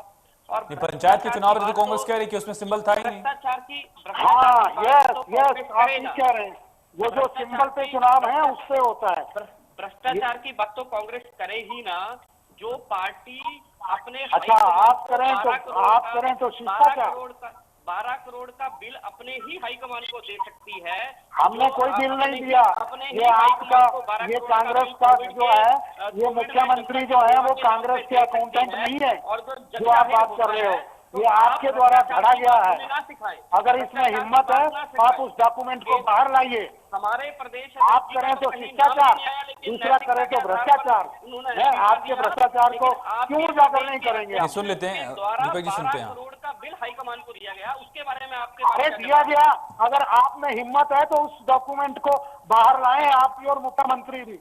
Speaker 3: और
Speaker 1: पंचायत के चुनाव में तो कांग्रेस कह रही कि उसमें सिंबल था ही नहीं।
Speaker 3: भ्रष्टाचार की
Speaker 2: आप ठीक कह रहे हैं, वो जो सिंबल पे चुनाव है उससे होता है।
Speaker 3: भ्रष्टाचार की बात तो कांग्रेस करे ही ना, जो पार्टी अपने
Speaker 2: अच्छा आप करें तो शिष्टाचार
Speaker 3: 12 करोड़ का बिल अपने ही हाईकमान को दे सकती है।
Speaker 2: हमने कोई बिल नहीं दिया। ये आपका, ये कांग्रेस का जो है, ये मुख्यमंत्री जो है वो कांग्रेस के अकाउंटेंट नहीं है जो आप बात कर रहे हो, ये आपके द्वारा घड़ा गया है। अगर इसमें हिम्मत है आप उस डॉक्यूमेंट को बाहर लाइए।
Speaker 3: हमारे प्रदेश
Speaker 2: आप करें तो शिष्टाचार, दूसरा करें तो भ्रष्टाचार। आपके भ्रष्टाचार को क्यों उजागर नहीं करेंगे?
Speaker 1: सुन लेते हैं दीपक जी, सुनते हैं।
Speaker 3: करोड़ का बिल हाईकमान को दिया गया, उसके बारे में आपके
Speaker 2: अरे दिया गया, अगर आप में हिम्मत है तो उस डॉक्यूमेंट को बाहर लाएं, आप भी और मुख्यमंत्री भी,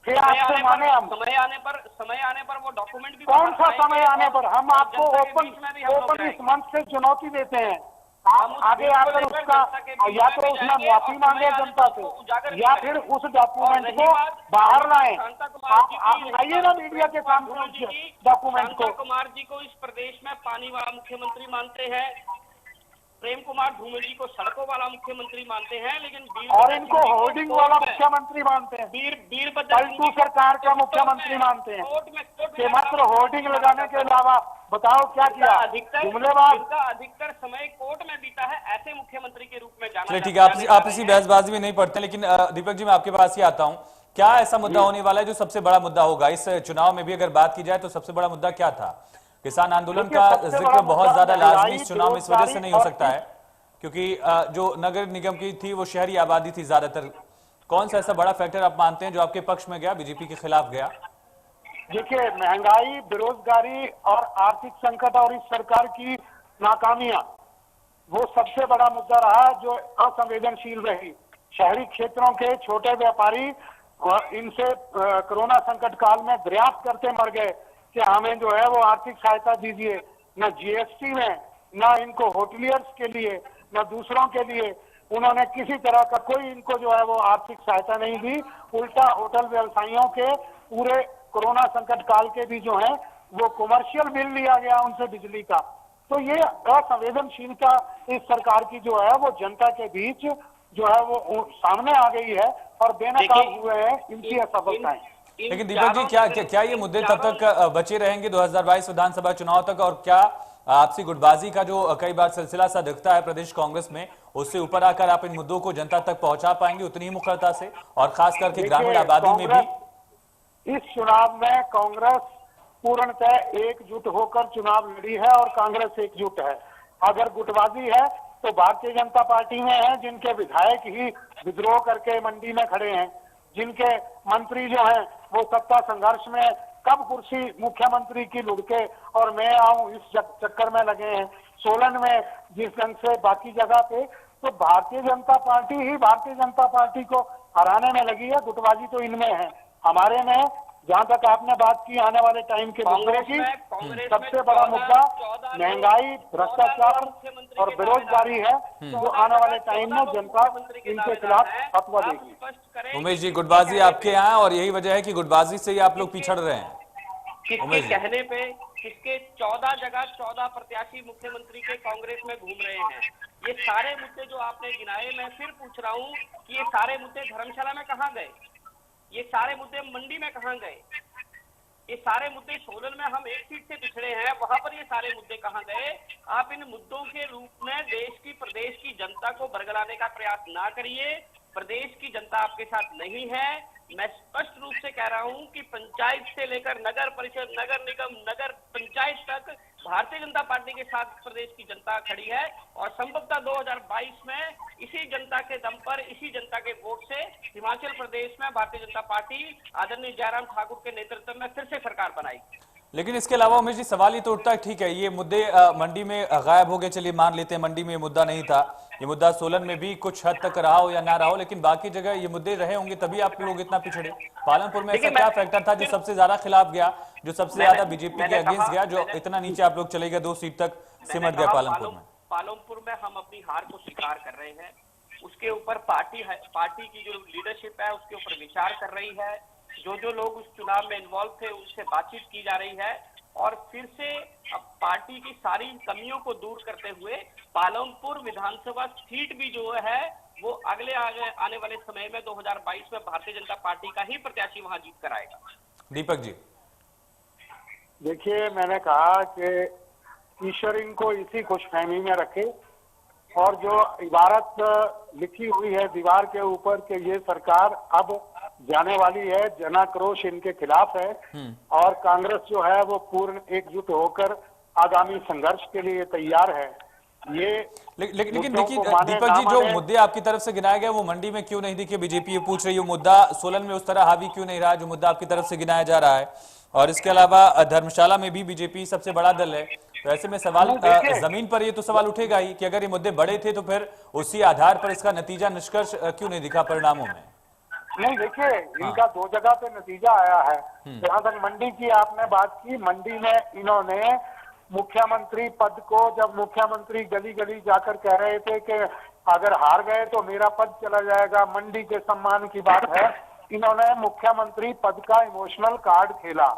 Speaker 2: फिर आपसे माने हम।
Speaker 3: समय आने पर वो डॉक्यूमेंट भी
Speaker 2: कौन सा समय आने पर? हम आपको ओपन इस मंच से चुनौती देते हैं। आप आगे आकर उसका या तो उसमें माफी मांगे जनता से, या फिर उस डॉक्यूमेंट को बाहर लाएं। आप आइए ना मीडिया के सामने डॉक्यूमेंट को।
Speaker 3: कुमार जी को इस प्रदेश में पानी वाला मुख्यमंत्री मानते हैं, प्रेम कुमार धूमल जी को सड़कों वाला मुख्यमंत्री मानते हैं, लेकिन
Speaker 2: और इनको होर्डिंग वाला मुख्यमंत्री मानते हैं, पलटू सरकार का मुख्यमंत्री मानते हैं कि मात्र होर्डिंग लगाने के अलावा बताओ क्या किया? जुमलेबाज।
Speaker 3: अधिकतर समय कोर्ट में बीता है, ऐसे मुख्यमंत्री के रूप में जाना।
Speaker 1: ठीक है, आप इसी बहसबाजी में नहीं पड़ते, लेकिन दीपक जी मैं आपके पास ही आता हूँ। क्या ऐसा मुद्दा होने वाला है जो सबसे बड़ा मुद्दा होगा इस चुनाव में भी? अगर बात की जाए तो सबसे बड़ा मुद्दा क्या था? किसान आंदोलन का जिक्र बहुत ज्यादा लाजमी इस चुनाव में इस वजह से नहीं हो सकता है क्योंकि जो नगर निगम की थी वो शहरी आबादी थी ज्यादातर। कौन सा ऐसा बड़ा फैक्टर आप मानते हैं जो आपके पक्ष में गया, बीजेपी के खिलाफ गया?
Speaker 2: देखिए, महंगाई, बेरोजगारी और आर्थिक संकट और इस सरकार की नाकामियां, वो सबसे बड़ा मुद्दा रहा जो असंवेदनशील रही। शहरी क्षेत्रों के छोटे व्यापारी इनसे कोरोना संकट काल में दरियाफ्त करते मर गए कि हमें जो है वो आर्थिक सहायता दीजिए। न जीएसटी में, न इनको होटलियर्स के लिए, न दूसरों के लिए उन्होंने किसी तरह का कोई इनको जो है वो आर्थिक सहायता नहीं दी। उल्टा होटल व्यवसायियों के पूरे कोरोना संकट काल के भी जो है वो कमर्शियल बिल लिया गया उनसे बिजली का। तो ये असंवेदनशीलता इस सरकार की जो है वो जनता के बीच जो है वो सामने आ गई है और बेनकाब हुए हैं इनकी असफलताएं।
Speaker 1: लेकिन दीपक जी, क्या ये मुद्दे तब तक बचे रहेंगे 2022 विधानसभा चुनाव तक? और क्या आपसी गुटबाजी का जो कई बार सिलसिला सा दिखता है प्रदेश कांग्रेस में, उससे ऊपर आकर आप इन मुद्दों को जनता तक पहुंचा पाएंगे उतनी ही मुखरता से, और खास करके ग्रामीण आबादी में भी?
Speaker 2: इस चुनाव में कांग्रेस पूर्णतः एकजुट होकर चुनाव लड़ी है और कांग्रेस एकजुट है। अगर गुटबाजी है तो भारतीय जनता पार्टी में है, जिनके विधायक ही विद्रोह करके मंडी में खड़े हैं, जिनके मंत्री जो हैं वो सत्ता संघर्ष में कब कुर्सी मुख्यमंत्री की लुढ़के और मैं आऊं इस चक्कर में लगे हैं। सोलन में जिस ढंग से बाकी जगह पे, तो भारतीय जनता पार्टी ही भारतीय जनता पार्टी को हराने में लगी है, गुटबाजी तो इनमें है। हमारे में जहां तक आपने बात की आने वाले टाइम के मुद्दों की, सबसे बड़ा मुद्दा महंगाई, भ्रष्टाचार और बेरोजगारी है, जो आने वाले टाइम में जनता इनके खिलाफ फतवा देगी।
Speaker 1: उमेश जी, गुटबाजी आपके यहाँ है और यही वजह है कि गुटबाजी से ही आप लोग पिछड़ रहे हैं।
Speaker 3: किसके कहने पे किसके 14 जगह 14 प्रत्याशी मुख्यमंत्री के कांग्रेस में घूम रहे हैं? ये सारे मुद्दे जो आपने गिनाए, मैं फिर पूछ रहा हूँ कि ये सारे मुद्दे धर्मशाला में कहाँ गए? ये सारे मुद्दे मंडी में कहाँ गए? ये सारे मुद्दे सोलन में हम एक सीट से पिछड़े हैं, वहां पर ये सारे मुद्दे कहाँ गए? आप इन मुद्दों के रूप में देश की, प्रदेश की जनता को बरगलाने का प्रयास ना करिए। प्रदेश की जनता आपके साथ नहीं है। मैं स्पष्ट रूप से कह रहा हूं कि पंचायत से लेकर नगर परिषद, नगर निगम, नगर पंचायत तक भारतीय जनता पार्टी के साथ प्रदेश की जनता खड़ी है और संभवतः 2022 में इसी जनता के दम पर, इसी जनता के वोट से हिमाचल प्रदेश में भारतीय जनता पार्टी आदरणीय जयराम ठाकुर के नेतृत्व में फिर से सरकार बनाएगी।
Speaker 1: लेकिन इसके अलावा उमेश जी, सवाल ये तो उठता है, ठीक है ये मुद्दे मंडी में गायब हो गए, चलिए मान लेते हैं मंडी में ये मुद्दा नहीं था, ये मुद्दा सोलन में भी कुछ हद तक रहा हो या ना रहा हो, लेकिन बाकी जगह ये मुद्दे रहे होंगे तभी आप लोग इतना पिछड़े। पालनपुर में ऐसा क्या फैक्टर था जो सबसे ज्यादा खिलाफ गया, जो सबसे ज्यादा बीजेपी के अगेंस्ट गया, जो इतना नीचे आप लोग चले गए, 2 सीट तक सिमट गया पालनपुर में?
Speaker 3: पालनपुर में हम अपनी हार को स्वीकार कर रहे हैं, उसके ऊपर पार्टी की जो लीडरशिप है उसके ऊपर विचार कर रही है। जो लोग उस चुनाव में इन्वॉल्व थे उनसे बातचीत की जा रही है और फिर से अब पार्टी की सारी कमियों को दूर करते हुए पालमपुर विधानसभा सीट भी जो है वो आगे आने वाले समय में 2022 में भारतीय जनता पार्टी का ही प्रत्याशी वहां जीत कर आएगा।
Speaker 1: दीपक जी,
Speaker 2: देखिए, मैंने कहा कि ईश्वर इनको इसी खुशफहमी में रखे और जो इबारत लिखी हुई है दीवार के ऊपर कि ये सरकार अब जाने वाली है, जनाक्रोश इनके खिलाफ है और कांग्रेस जो है वो पूर्ण एकजुट होकर आगामी संघर्ष के लिए तैयार है। ये
Speaker 1: लेकिन देखिए दीपक जी, जो मुद्दे आपकी तरफ से गिनाए गए वो मंडी में क्यों नहीं दिखे? बीजेपी ये पूछ रही है, मुद्दा सोलन में उस तरह हावी क्यों नहीं रहा जो मुद्दा आपकी तरफ से गिनाया जा रहा है? और इसके अलावा धर्मशाला में भी बीजेपी सबसे बड़ा दल है, तो ऐसे में सवाल जमीन पर ये तो सवाल उठेगा ही कि अगर ये मुद्दे बड़े थे तो फिर उसी आधार पर इसका नतीजा, निष्कर्ष क्यों नहीं दिखा परिणामों में?
Speaker 2: नहीं, देखिए, इनका 2 जगह पे नतीजा आया है। जहां तक मंडी की आपने बात की, मंडी में इन्होंने मुख्यमंत्री पद को, जब मुख्यमंत्री गली गली जाकर कह रहे थे कि अगर हार गए तो मेरा पद चला जाएगा, मंडी के सम्मान की बात है, इन्होंने मुख्यमंत्री पद का इमोशनल कार्ड खेला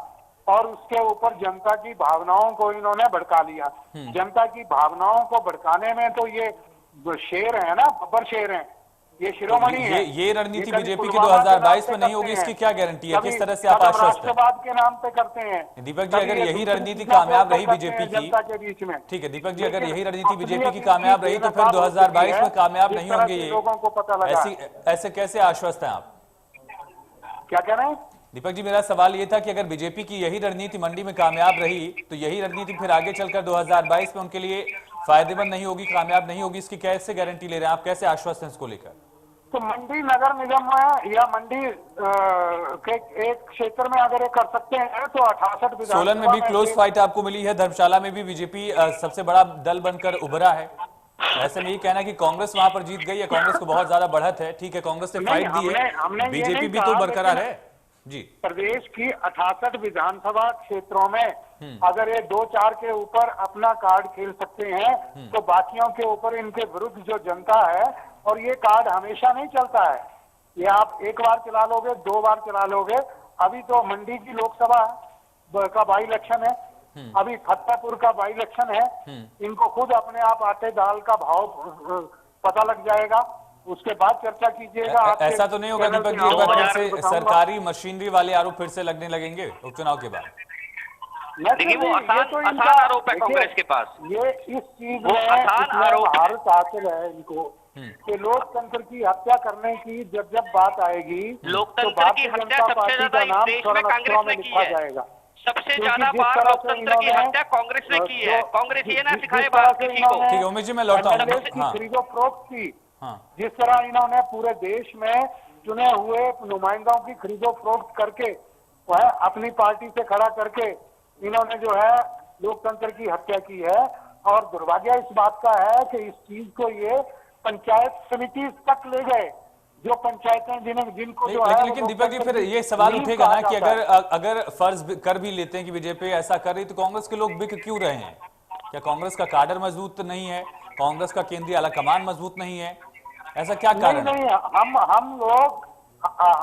Speaker 2: और उसके ऊपर जनता की भावनाओं को इन्होंने भड़का लिया। जनता की भावनाओं को भड़काने में तो ये शेर है ना, बब्बर शेर है, ये शिरोमणि है।
Speaker 1: ये रणनीति बीजेपी की 2022 में नहीं होगी, इसकी क्या गारंटी है? किस तरह से आप आश्वस्त हैं?
Speaker 2: राष्ट्रवाद के नाम पे करते हैं।
Speaker 1: दीपक जी, अगर यही रणनीति कामयाब रही बीजेपी की,
Speaker 2: जनता के बीच में, ठीक
Speaker 1: है दीपक जी, अगर यही रणनीति बीजेपी की कामयाब रही तो फिर 2022 में कामयाब नहीं होंगे ये,
Speaker 2: लोगों को पता लगा।
Speaker 1: ऐसे कैसे आश्वस्त हैं आप?
Speaker 2: क्या कह रहे हैं
Speaker 1: दीपक जी? मेरा सवाल ये था कि अगर बीजेपी की यही रणनीति मंडी में कामयाब रही तो यही रणनीति फिर आगे चलकर 2022 में उनके लिए फायदेमंद नहीं होगी, कामयाब नहीं होगी, इसकी कैसे गारंटी ले रहे हैं आप? कैसे आश्वस्त हैं इसको लेकर?
Speaker 2: तो मंडी नगर निगम में या मंडी के एक क्षेत्र में अगर ये कर सकते हैं तो 68
Speaker 1: सोलन में भी क्लोज फाइट आपको मिली है, धर्मशाला में भी बीजेपी सबसे बड़ा दल बनकर उभरा है, ऐसे में ये कहना कि कांग्रेस वहां पर जीत गई है, कांग्रेस को बहुत ज्यादा बढ़त है, ठीक है कांग्रेस ने फाइट दी है, बीजेपी भी तो बरकरार है जी।
Speaker 2: प्रदेश की 68 विधानसभा क्षेत्रों में अगर ये 2-4 के ऊपर अपना कार्ड खेल सकते हैं तो बाकियों के ऊपर इनके विरुद्ध जो जनता है, और ये कार्ड हमेशा नहीं चलता है, ये आप एक बार चला लोगे, 2 बार चला लोगे। अभी तो मंडी की लोकसभा का बाई इलेक्शन है, अभी फतेहपुर का बाई इलेक्शन है, इनको खुद अपने आप आटे दाल का भाव पता लग जाएगा, उसके बाद चर्चा कीजिएगा।
Speaker 1: ऐसा तो नहीं होगा दीपक जी, एक बार फिर से सरकारी मशीनरी वाले आरोप फिर से लगने लगेंगे उपचुनाव के बाद?
Speaker 3: देखिए, वो आसान आरोप है कांग्रेस के पास,
Speaker 2: ये इस चीज में भारत हासिल है इनको कि लोकतंत्र की हत्या करने की जब बात आएगी,
Speaker 3: लोकतंत्र की हत्या सबसे ज्यादा इस देश में कांग्रेस ने की है। सबसे ज्यादा बार लोकतंत्र की हत्या कांग्रेस ने की है। कांग्रेस ये ना सिखाए बात किसी को।
Speaker 1: ठीक है उमेश जी, मैं लौटा हूँ।
Speaker 2: खरीदो फरोख्त की, जिस तरह इन्होंने पूरे देश में चुने हुए नुमाइंदों की खरीदो फरोख्त करके वह अपनी पार्टी से खड़ा करके इन्होंने जो है लोकतंत्र की हत्या की है। और दुर्भाग्य इस बात का है कि इस चीज को ये पंचायत समिति तक ले गए, जो पंचायतें जिनको जो है
Speaker 1: लेकिन दीपक जी फिर ये सवाल उठेगा ना कि अगर फर्ज कर भी लेते हैं कि बीजेपी ऐसा कर रही तो कांग्रेस के लोग बिक क्यों रहे हैं? क्या कांग्रेस का काडर मजबूत नहीं है? कांग्रेस का केंद्रीय आलाकमान मजबूत नहीं है? ऐसा क्या कारण है?
Speaker 2: नहीं,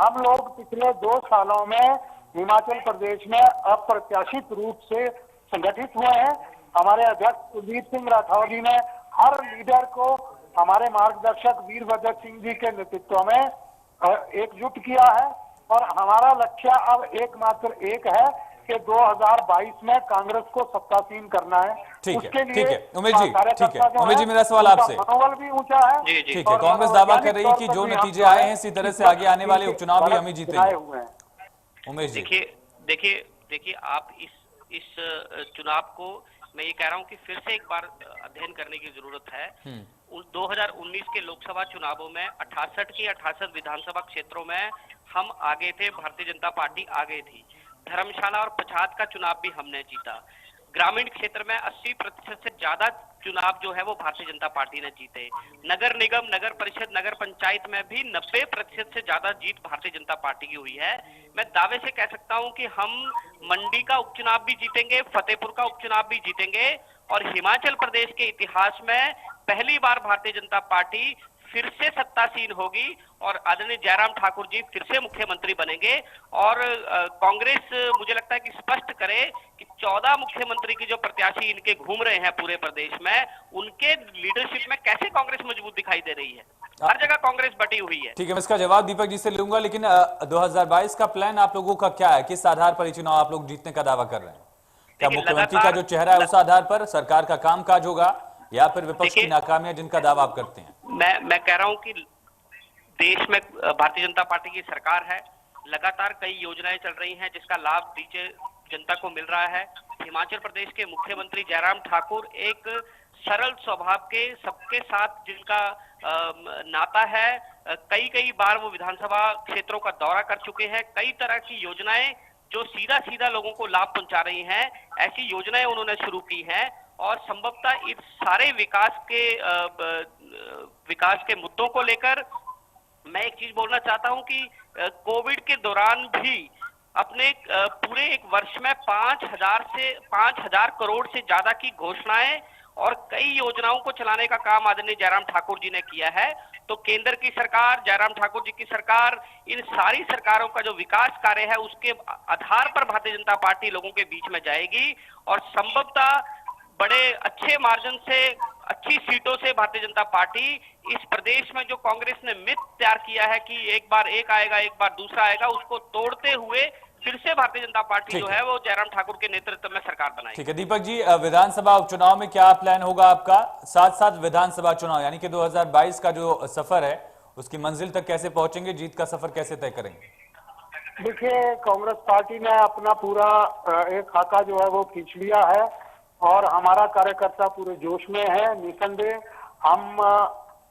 Speaker 2: हम लोग पिछले 2 सालों में हिमाचल प्रदेश में अप्रत्याशित रूप से संगठित हुए हैं। हमारे अध्यक्ष कुलदीप सिंह राठौर जी ने हर लीडर को हमारे मार्गदर्शक वीरभद्र सिंह जी के नेतृत्व में एकजुट किया है और हमारा लक्ष्य अब एकमात्र एक है कि 2022 में कांग्रेस को सत्तासीन करना है।
Speaker 1: ठीक
Speaker 2: उसके
Speaker 1: है,
Speaker 2: लिए
Speaker 1: ठीक है उमेश जी, ठीक है उमेश जी, मेरा सवाल आपसे
Speaker 2: मनोबल भी ऊंचा है।
Speaker 1: ठीक है, कांग्रेस दावा कर रही है कि जो नतीजे आए हैं इसी तरह से आगे आने वाले उपचुनाव भी हम ही जीतेंगे। उमेश जी,
Speaker 3: देखिए आप इस चुनाव को मैं ये कह रहा हूँ कि फिर से एक बार अध्ययन करने की जरूरत है। 2019 के लोकसभा चुनावों में 68 के 68 विधानसभा क्षेत्रों में हम आगे थे, भारतीय जनता पार्टी आगे थी। धर्मशाला और पछाद का चुनाव भी हमने जीता। ग्रामीण क्षेत्र में 80% से ज्यादा चुनाव जो है वो भारतीय जनता पार्टी ने जीते। नगर निगम, नगर परिषद, नगर पंचायत में भी 90% से ज्यादा जीत भारतीय जनता पार्टी की हुई है। मैं दावे से कह सकता हूं कि हम मंडी का उपचुनाव भी जीतेंगे, फतेहपुर का उपचुनाव भी जीतेंगे और हिमाचल प्रदेश के इतिहास में पहली बार भारतीय जनता पार्टी फिर से सत्तासीन होगी और आदरणीय जयराम ठाकुर जी फिर से मुख्यमंत्री बनेंगे। और कांग्रेस मुझे लगता है कि स्पष्ट करे कि 14 मुख्यमंत्री की जो प्रत्याशी इनके घूम रहे हैं पूरे प्रदेश में, उनके लीडरशिप में कैसे कांग्रेस मजबूत दिखाई दे रही है। हर जगह कांग्रेस बटी हुई है।
Speaker 1: ठीक है, मैं इसका जवाब दीपक जी से लूंगा, लेकिन 2022 का प्लान आप लोगों का क्या है? किस आधार पर ये चुनाव आप लोग जीतने का दावा कर रहे हैं? क्या मुख्यमंत्री का जो चेहरा है उस आधार पर, सरकार का कामकाज होगा, या फिर विपक्ष की नाकामियां जिनका दावा आप करते हैं?
Speaker 3: मैं कह रहा हूं कि देश में भारतीय जनता पार्टी की सरकार है, लगातार कई योजनाएं चल रही हैं जिसका लाभ नीचे जनता को मिल रहा है। हिमाचल प्रदेश के मुख्यमंत्री जयराम ठाकुर एक सरल स्वभाव के, सबके साथ जिनका नाता है, कई बार वो विधानसभा क्षेत्रों का दौरा कर चुके हैं। कई तरह की योजनाएं जो सीधा सीधा लोगों को लाभ पहुंचा रही हैं, ऐसी योजनाएं उन्होंने शुरू की हैं और संभवतः इस सारे विकास के मुद्दों को लेकर मैं एक चीज बोलना चाहता हूं कि कोविड के दौरान भी अपने पूरे एक वर्ष में 5,000 करोड़ से ज्यादा की घोषणाएं और कई योजनाओं को चलाने का काम आदरणीय जयराम ठाकुर जी ने किया है। तो केंद्र की सरकार, जयराम ठाकुर जी की सरकार, इन सारी सरकारों का जो विकास कार्य है उसके आधार पर भारतीय जनता पार्टी लोगों के बीच में जाएगी और संभवतः बड़े अच्छे मार्जिन से, अच्छी सीटों से भारतीय जनता पार्टी इस प्रदेश में जो कांग्रेस ने मिथ तैयार किया है कि एक बार एक आएगा, एक बार दूसरा आएगा, उसको तोड़ते हुए फिर से भारतीय जनता पार्टी जो है वो जयराम ठाकुर के नेतृत्व में सरकार बनाएगी।
Speaker 1: ठीक है दीपक जी, विधानसभा उपचुनाव में क्या प्लान होगा आपका? साथ साथ विधानसभा चुनाव यानी कि 2022 का जो सफर है उसकी मंजिल तक कैसे पहुंचेंगे, जीत का सफर कैसे तय करेंगे?
Speaker 2: देखिए, कांग्रेस पार्टी ने अपना पूरा एक खाका जो है वो खींच लिया है और हमारा कार्यकर्ता पूरे जोश में है। निसंदेह हम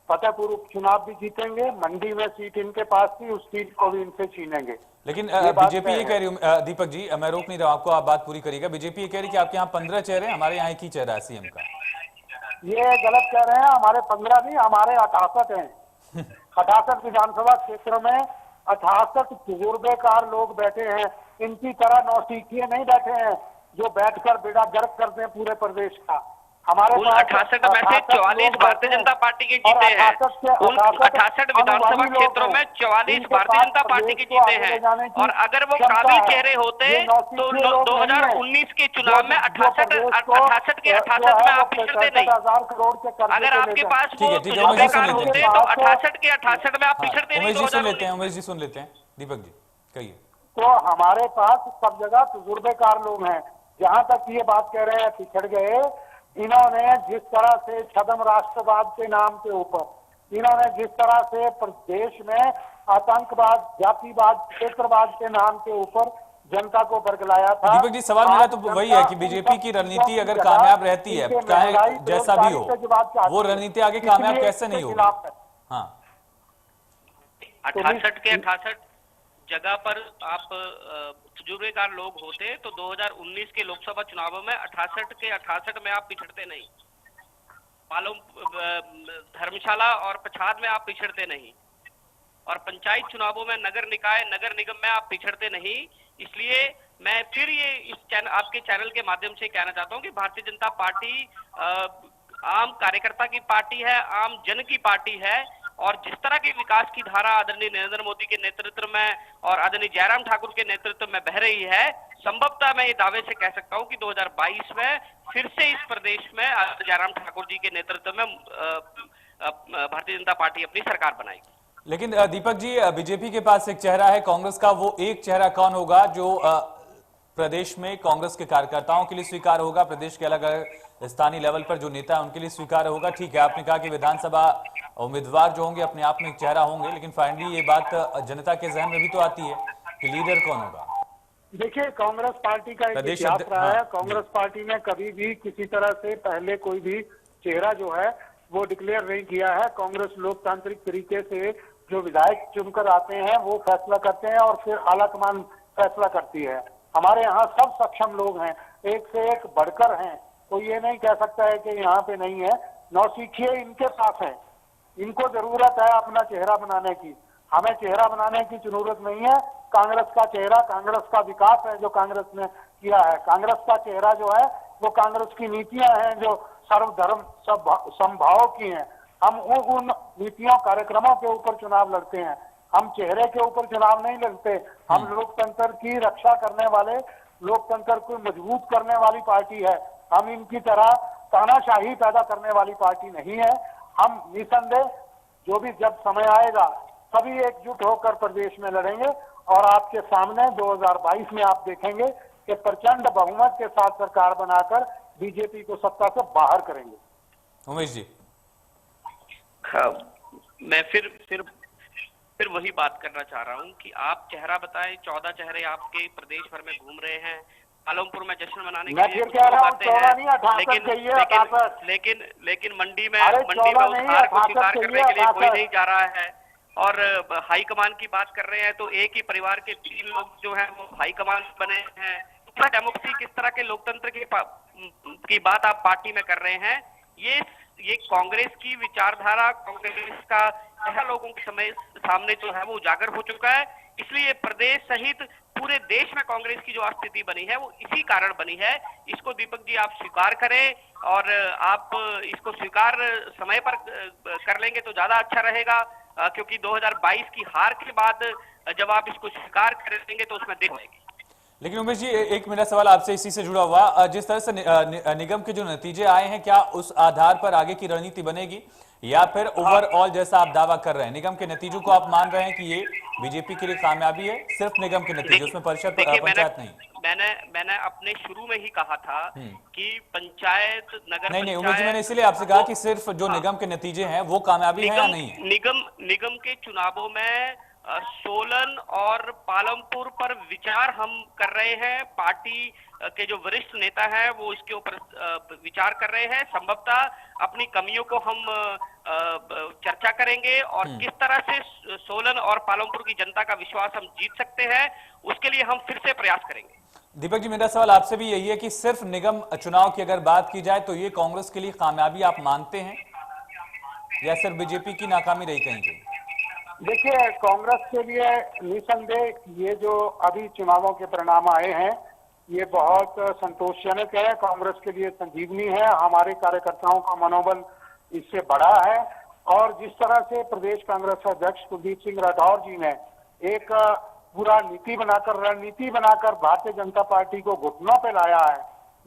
Speaker 2: फतेहपुर उपचुनाव भी जीतेंगे, मंडी में सीट इनके पास थी, उस सीट को भी इनसे छीनेंगे।
Speaker 1: लेकिन बीजेपी ये कह रही है, दीपक जी मैं रोक नहीं रहा आपको, आप बात पूरी करिएगा। बीजेपी ये कह रही है कि आपके यहाँ 15 चेहरे, हमारे यहाँ एक ही चेहरा है सीएम का।
Speaker 2: ये गलत कह रहे हैं, हमारे 15 नहीं, हमारे 68 हैं। 68 विधानसभा क्षेत्र में 68 तजुर्बेकार लोग बैठे हैं। इनकी तरह नौसिखिए नहीं बैठे हैं जो बैठकर बेड़ा गर्क करते हैं पूरे प्रदेश का। हमारे
Speaker 3: 68 में से 44 भारतीय जनता पार्टी के जीते हैं। उन 68 विधानसभा क्षेत्रों में 44 भारतीय जनता पार्टी के जीते हैं और अगर वो काबिल चेहरे होते तो 2019 के चुनाव में 68 के 68 में आप पिछड़ते नहीं। अगर आपके पास वो तजुर्बेकार होते तो 68 के 68 में आप पिछड़ते नहीं।
Speaker 1: उमेश जी सुन लेते हैं, उमेश जी सुन लेते हैं, दीपक जी कहिए।
Speaker 2: तो हमारे पास सब जगह तजुर्बेकार लोग हैं। जहां तक ये बात कह रहे हैं पिछड़ गए, इन्होंने जिस तरह से छद्म राष्ट्रवाद के नाम के ऊपर, इन्होंने जिस तरह से प्रदेश में आतंकवाद, जातिवाद, क्षेत्रवाद के नाम के ऊपर जनता को बरगलाया था।
Speaker 1: दीपक जी सवाल मेरा तो वही है कि बीजेपी की रणनीति अगर कामयाब रहती है, चाहे जैसा भी हो, वो रणनीति आगे कामयाब कैसे नहीं होगी? हाँ,
Speaker 3: 68 के 68 जगह पर आप तजुर्बेकार लोग होते तो 2019 के लोकसभा चुनावों में 68 के 68 में आप पिछड़ते नहीं। मालूम धर्मशाला और पछाद में आप पिछड़ते नहीं। और पंचायत चुनावों में, नगर निकाय, नगर निगम में आप पिछड़ते नहीं। इसलिए मैं फिर ये इस आपके चैनल के माध्यम से कहना चाहता हूँ कि भारतीय जनता पार्टी आम कार्यकर्ता की पार्टी है, आम जन की पार्टी है, और जिस तरह की विकास की धारा आदरणीय नरेंद्र मोदी के नेतृत्व में और आदरणीय जयराम ठाकुर के नेतृत्व में बह रही है, संभवतः मैं ये दावे से कह सकता हूं कि 2022 में फिर से इस प्रदेश में जयराम ठाकुर जी के नेतृत्व में भारतीय जनता पार्टी अपनी सरकार बनाएगी।
Speaker 1: लेकिन दीपक जी, बीजेपी के पास एक चेहरा है, कांग्रेस का वो एक चेहरा कौन होगा जो प्रदेश में कांग्रेस के कार्यकर्ताओं के लिए स्वीकार होगा, प्रदेश के अलग अलग स्थानीय लेवल पर जो नेता है उनके लिए स्वीकार होगा? ठीक है, आपने कहा कि विधानसभा उम्मीदवार जो होंगे अपने आप में एक चेहरा होंगे, लेकिन फाइनली ये बात जनता के जहन में भी तो आती है कि लीडर कौन होगा।
Speaker 2: देखिए, कांग्रेस पार्टी का एक इतिहास रहा है। कांग्रेस पार्टी ने कभी भी किसी तरह से पहले कोई भी चेहरा जो है वो डिक्लेयर नहीं किया है। कांग्रेस लोकतांत्रिक तरीके से जो विधायक चुनकर आते हैं वो फैसला करते हैं और फिर आलाकमान फैसला करती है। हमारे यहाँ सब सक्षम लोग हैं, एक से एक बढ़कर हैं, कोई ये नहीं कह सकता है कि यहाँ पे नहीं है। नौसिखिए इनके पास है, इनको जरूरत है अपना चेहरा बनाने की, हमें चेहरा बनाने की जरूरत नहीं है। कांग्रेस का चेहरा कांग्रेस का विकास है जो कांग्रेस ने किया है। कांग्रेस का चेहरा जो है वो कांग्रेस की नीतियां हैं जो सर्वधर्म समभाव की हैं। हम उन नीतियों कार्यक्रमों के ऊपर चुनाव लड़ते हैं, हम चेहरे के ऊपर चुनाव नहीं लड़ते। हम लोकतंत्र की रक्षा करने वाले, लोकतंत्र को मजबूत करने वाली पार्टी है। हम इनकी तरह तानाशाही पैदा करने वाली पार्टी नहीं है। हम निसंदेह जो भी जब समय आएगा सभी एकजुट होकर प्रदेश में लड़ेंगे और आपके सामने 2022 में आप देखेंगे कि प्रचंड बहुमत के साथ सरकार बनाकर बीजेपी को सत्ता से बाहर करेंगे।
Speaker 1: उमेश जी,
Speaker 3: मैं फिर वही बात करना चाह रहा हूं कि आप चेहरा बताएं। 14 चेहरे आपके प्रदेश भर में घूम रहे हैं, पालमपुर में जश्न मनाने के लिए आते हैं, लेकिन मंडी में उस हार को स्वीकार करने के लिए कोई नहीं जा रहा है। और हाईकमान की बात कर रहे हैं तो एक ही परिवार के 3 लोग जो हैं वो हाईकमान बने हैं। डेमोक्रेसी, किस तरह के लोकतंत्र की बात आप पार्टी में कर रहे हैं? ये कांग्रेस की विचारधारा, कांग्रेस का लोगों के सामने जो है वो उजागर हो चुका है। इसलिए प्रदेश सहित पूरे देश में कांग्रेस की जो स्थिति बनी है वो इसी कारण बनी है। इसको दीपक जी आप स्वीकार करें, और आप इसको स्वीकार समय पर कर लेंगे तो ज्यादा अच्छा रहेगा, क्योंकि 2022 की हार के बाद जब आप इसको स्वीकार करेंगे तो उसमें देर होगी।
Speaker 1: लेकिन उमेश जी, एक मेरा सवाल आपसे इसी से जुड़ा हुआ, जिस तरह से निगम के जो नतीजे आए हैं, क्या उस आधार पर आगे की रणनीति बनेगी या फिर ओवरऑल जैसा आप दावा कर रहे हैं निगम के नतीजों को आप मान रहे हैं कि ये बीजेपी के लिए कामयाबी है? सिर्फ निगम के नतीजे, उसमें परिषद पंचायत नहीं?
Speaker 3: मैंने अपने शुरू में ही कहा था कि पंचायत, नगर
Speaker 1: नहीं उमेश जी, मैंने इसलिए आपसे कहा कि सिर्फ जो निगम के नतीजे हैं वो कामयाबी है या नहीं है?
Speaker 3: निगम के चुनावों में सोलन और पालमपुर पर विचार हम कर रहे हैं। पार्टी के जो वरिष्ठ नेता हैं वो इसके ऊपर विचार कर रहे हैं। संभवतः अपनी कमियों को हम चर्चा करेंगे और किस तरह से सोलन और पालमपुर की जनता का विश्वास हम जीत सकते हैं, उसके लिए हम फिर से प्रयास करेंगे।
Speaker 1: दीपक जी, मेरा सवाल आपसे भी यही है कि सिर्फ निगम चुनाव की अगर बात की जाए तो ये कांग्रेस के लिए कामयाबी आप मानते हैं या सिर्फ बीजेपी की नाकामी रही कहीं कहीं?
Speaker 2: देखिए, कांग्रेस के लिए निसंदेह ये जो अभी चुनावों के परिणाम आए हैं ये बहुत संतोषजनक है। कांग्रेस के लिए संजीवनी है। हमारे कार्यकर्ताओं का मनोबल इससे बढ़ा है। और जिस तरह से प्रदेश कांग्रेस अध्यक्ष कुलदीप सिंह राठौर जी ने एक पूरा नीति बनाकर, रणनीति बनाकर भारतीय जनता पार्टी को घुटनों पे लाया है,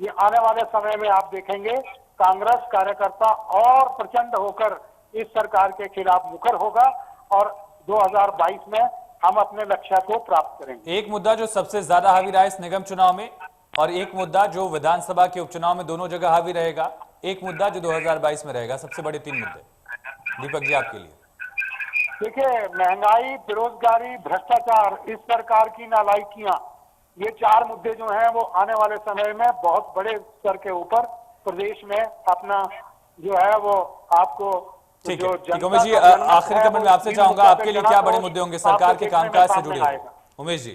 Speaker 2: ये आने वाले समय में आप देखेंगे कांग्रेस कार्यकर्ता और प्रचंड होकर इस सरकार के खिलाफ मुखर होगा और 2022 में हम अपने लक्ष्य को प्राप्त करेंगे।
Speaker 1: एक मुद्दा जो सबसे ज्यादा हावी रहा इस निगम चुनाव में, और एक मुद्दा जो विधानसभा के उपचुनाव में, दोनों जगह हावी रहेगा, एक मुद्दा जो 2022 में रहेगा, सबसे बड़े 3 मुद्दे दीपक जी आपके लिए।
Speaker 2: देखिए, महंगाई, बेरोजगारी, भ्रष्टाचार, इस सरकार की नालायकियां, ये 4 मुद्दे जो हैं वो आने वाले समय में बहुत बड़े स्तर के ऊपर प्रदेश में अपना जो है वो आपको
Speaker 1: ठीक है। उमेश जी, आखिरी कमेंट में आपसे चाहूंगा, आपके लिए क्या बड़े मुद्दे होंगे सरकार के कामकाज से जुड़े हुए? उमेश जी,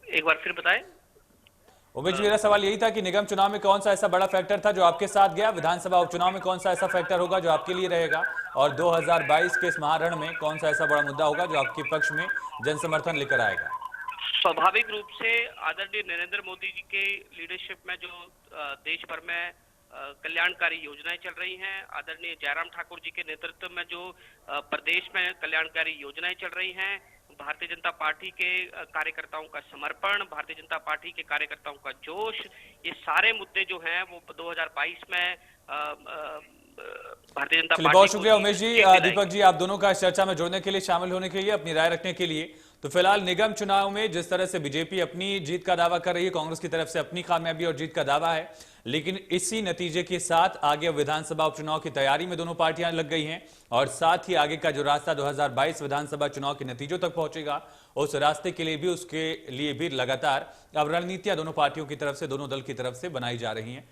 Speaker 3: एक बार फिर बताएं।
Speaker 1: उमेश जी, मेरा सवाल यही था कि निगम चुनाव में कौन सा ऐसा बड़ा फैक्टर था जो आपके साथ गया, विधानसभा उपचुनाव में कौन सा ऐसा फैक्टर होगा जो आपके लिए रहेगा, और 2022 के इस महारण में कौन सा ऐसा बड़ा मुद्दा होगा जो आपके पक्ष में जन समर्थन लेकर आएगा?
Speaker 3: स्वाभाविक रूप से आदरणीय नरेंद्र मोदी जी के लीडरशिप में जो देश भर में कल्याणकारी योजनाएं चल रही हैं, आदरणीय जयराम ठाकुर जी के नेतृत्व में जो प्रदेश में कल्याणकारी योजनाएं चल रही हैं, भारतीय जनता पार्टी के कार्यकर्ताओं का समर्पण, भारतीय जनता पार्टी के कार्यकर्ताओं का जोश, ये सारे मुद्दे जो हैं वो 2022 में भारतीय जनता पार्टी।
Speaker 1: बहुत शुक्रिया उमेश जी। दीपक जी, आप दोनों का इस चर्चा में जुड़ने के लिए, शामिल होने के लिए, अपनी राय रखने के लिए। तो फिलहाल निगम चुनाव में जिस तरह से बीजेपी अपनी जीत का दावा कर रही है, कांग्रेस की तरफ से अपनी कामयाबी और जीत का दावा है, लेकिन इसी नतीजे के साथ आगे विधानसभा उपचुनाव की तैयारी में दोनों पार्टियां लग गई हैं, और साथ ही आगे का जो रास्ता 2022 विधानसभा चुनाव के नतीजों तक पहुंचेगा, उस रास्ते के लिए भी, उसके लिए भी लगातार अब रणनीतियां दोनों पार्टियों की तरफ से, दोनों दल की तरफ से बनाई जा रही हैं।